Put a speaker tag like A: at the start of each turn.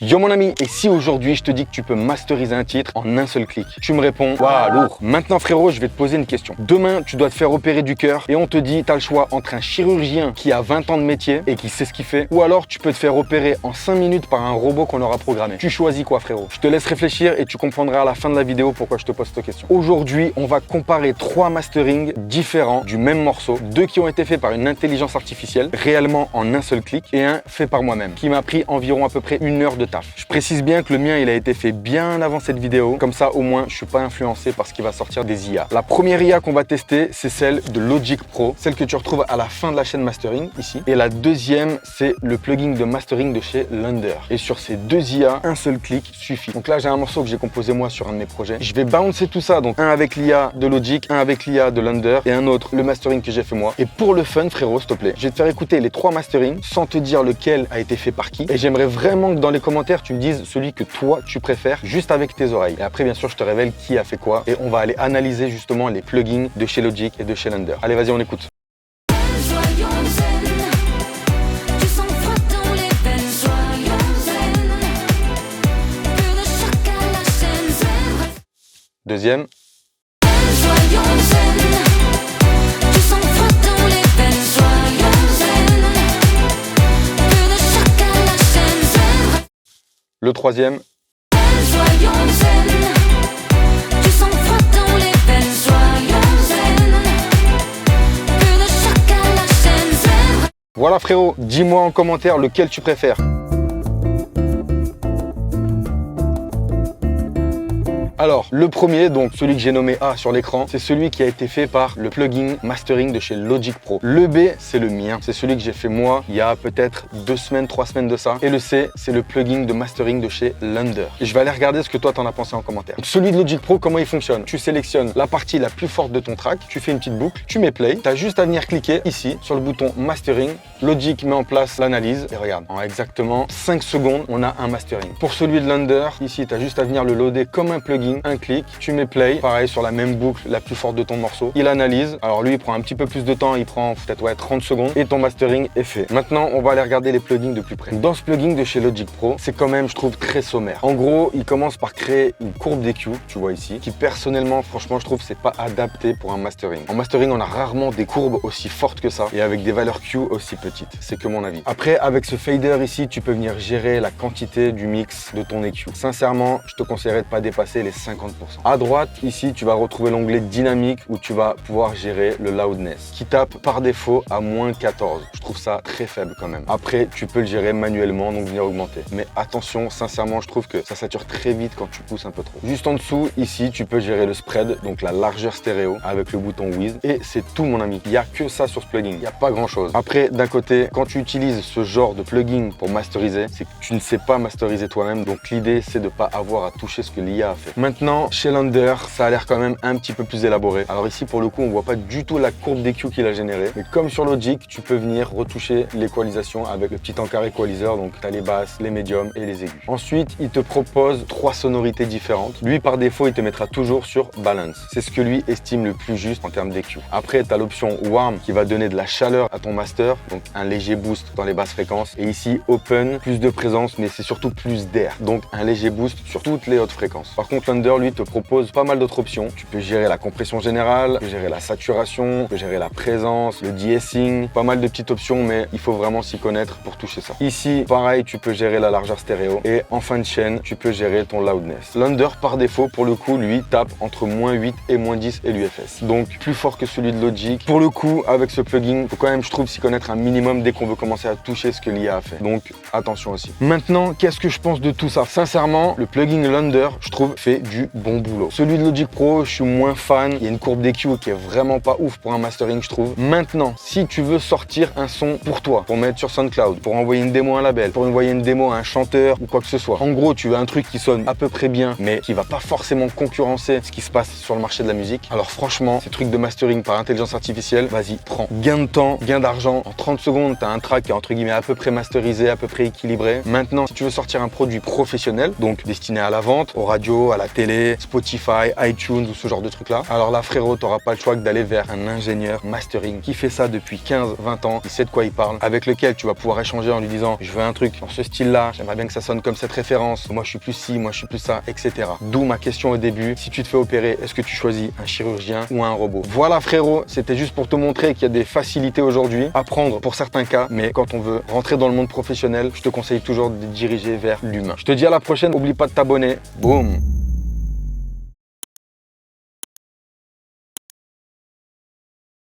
A: Yo mon ami, et si aujourd'hui je te dis que tu peux masteriser un titre en un seul clic? Tu me réponds, waouh, lourd. Maintenant frérot, je vais te poser une question. Demain, tu dois te faire opérer du cœur et on te dit, tu as le choix entre un chirurgien qui a 20 ans de métier et qui sait ce qu'il fait, ou alors tu peux te faire opérer en 5 minutes par un robot qu'on aura programmé. Tu choisis quoi frérot? Je te laisse réfléchir et tu comprendras à la fin de la vidéo pourquoi je te pose cette question. Aujourd'hui, on va comparer 3 masterings différents du même morceau, 2 qui ont été faits par une intelligence artificielle, réellement en un seul clic, et un fait par moi-même, qui m'a pris environ à peu près 1 heure de taf. Je précise bien que le mien il a été fait bien avant cette vidéo, comme ça au moins je suis pas influencé par ce qui va sortir des IA. La première IA qu'on va tester, c'est celle de Logic Pro, celle que tu retrouves à la fin de la chaîne mastering ici, et la deuxième c'est le plugin de mastering de chez Lunder. Et sur ces 2 IA, un seul clic suffit. Donc là j'ai un morceau que j'ai composé moi sur un de mes projets, je vais bouncer tout ça, donc un avec l'IA de Logic, un avec l'IA de Lunder et un autre le mastering que j'ai fait moi. Et pour le fun frérot, s'il te plaît, je vais te faire écouter les 3 masterings sans te dire lequel a été fait par qui, et j'aimerais vraiment que dans les commentaires tu me dises celui que toi tu préfères juste avec tes oreilles. Et après bien sûr je te révèle qui a fait quoi et on va aller analyser justement les plugins de chez Logic et de chez Lunder. Allez vas-y on écoute. Deuxième. Le troisième. Voilà frérot, dis-moi en commentaire lequel tu préfères. Alors, le premier, donc celui que j'ai nommé A sur l'écran, c'est celui qui a été fait par le plugin mastering de chez Logic Pro. Le B, c'est le mien. C'est celui que j'ai fait moi il y a peut-être 2 semaines, 3 semaines de ça. Et le C, c'est le plugin de mastering de chez Lunder. Et je vais aller regarder ce que toi t'en as pensé en commentaire. Donc, celui de Logic Pro, comment il fonctionne? Tu sélectionnes la partie la plus forte de ton track, tu fais une petite boucle, tu mets play, tu as juste à venir cliquer ici sur le bouton mastering. Logic met en place l'analyse et regarde, en exactement 5 secondes, on a un mastering. Pour celui de Lunder, ici, tu as juste à venir le loader comme un plugin. Un clic, tu mets play, pareil sur la même boucle la plus forte de ton morceau, il analyse, alors lui il prend un petit peu plus de temps, il prend peut-être 30 secondes et ton mastering est fait. Maintenant on va aller regarder les plugins de plus près. Dans ce plugin de chez Logic Pro, c'est quand même je trouve très sommaire. En gros il commence par créer une courbe d'EQ, tu vois ici, qui personnellement franchement je trouve c'est pas adapté pour un mastering. En mastering on a rarement des courbes aussi fortes que ça et avec des valeurs Q aussi petites, c'est que mon avis. Après avec ce fader ici tu peux venir gérer la quantité du mix de ton EQ. Sincèrement je te conseillerais de pas dépasser les 50%. À droite, ici, tu vas retrouver l'onglet dynamique où tu vas pouvoir gérer le loudness qui tape par défaut à -14. Je trouve ça très faible quand même. Après, tu peux le gérer manuellement, donc venir augmenter. Mais attention, sincèrement, je trouve que ça sature très vite quand tu pousses un peu trop. Juste en dessous, ici, tu peux gérer le spread, donc la largeur stéréo avec le bouton Width. Et c'est tout, mon ami. Il n'y a que ça sur ce plugin. Il n'y a pas grand chose. Après, d'un côté, quand tu utilises ce genre de plugin pour masteriser, c'est que tu ne sais pas masteriser toi-même. Donc l'idée, c'est de ne pas avoir à toucher ce que l'IA a fait. Maintenant, chez Lunder, ça a l'air quand même un petit peu plus élaboré. Alors ici, pour le coup, on voit pas du tout la courbe d'EQ qu'il a générée. Mais comme sur Logic, tu peux venir retoucher l'équalisation avec le petit encart equalizer. Donc, tu as les basses, les médiums et les aigus. Ensuite, il te propose 3 sonorités différentes. Lui, par défaut, il te mettra toujours sur Balance. C'est ce que lui estime le plus juste en termes d'EQ. Après, tu as l'option Warm qui va donner de la chaleur à ton master. Donc, un léger boost dans les basses fréquences. Et ici, Open, plus de présence, mais c'est surtout plus d'air. Donc, un léger boost sur toutes les hautes fréquences. Par contre, Lunder, lui, te propose pas mal d'autres options. Tu peux gérer la compression générale, tu peux gérer la saturation, tu peux gérer la présence, le de-essing, pas mal de petites options, mais il faut vraiment s'y connaître pour toucher ça. Ici, pareil, tu peux gérer la largeur stéréo et en fin de chaîne, tu peux gérer ton loudness. Lunder, par défaut, pour le coup, lui, tape entre -8 et -10 LUFS. Donc, plus fort que celui de Logic. Pour le coup, avec ce plugin, faut quand même, je trouve, s'y connaître un minimum dès qu'on veut commencer à toucher ce que l'IA a fait. Donc, attention aussi. Maintenant, qu'est-ce que je pense de tout ça? Sincèrement, le plugin Lunder, je trouve, fait du bon boulot. Celui de Logic Pro, je suis moins fan. Il y a une courbe d'EQ qui est vraiment pas ouf pour un mastering, je trouve. Maintenant, si tu veux sortir un son pour toi, pour mettre sur SoundCloud, pour envoyer une démo à un label, pour envoyer une démo à un chanteur ou quoi que ce soit. En gros, tu veux un truc qui sonne à peu près bien, mais qui va pas forcément concurrencer ce qui se passe sur le marché de la musique. Alors franchement, ces trucs de mastering par intelligence artificielle, vas-y, prends. Gain de temps, gain d'argent. En 30 secondes, tu as un track qui est entre guillemets à peu près masterisé, à peu près équilibré. Maintenant, si tu veux sortir un produit professionnel, donc destiné à la vente, aux radios, à la télé, Spotify, iTunes ou ce genre de trucs-là. Alors là, frérot, t'auras pas le choix que d'aller vers un ingénieur mastering qui fait ça depuis 15-20 ans, qui sait de quoi il parle, avec lequel tu vas pouvoir échanger en lui disant je veux un truc dans ce style-là, j'aimerais bien que ça sonne comme cette référence, moi je suis plus ci, moi je suis plus ça, etc. D'où ma question au début, si tu te fais opérer, est-ce que tu choisis un chirurgien ou un robot? Voilà frérot, c'était juste pour te montrer qu'il y a des facilités aujourd'hui à prendre pour certains cas, mais quand on veut rentrer dans le monde professionnel, je te conseille toujours de te diriger vers l'humain. Je te dis à la prochaine, n'oublie pas de t'abonner. Boum!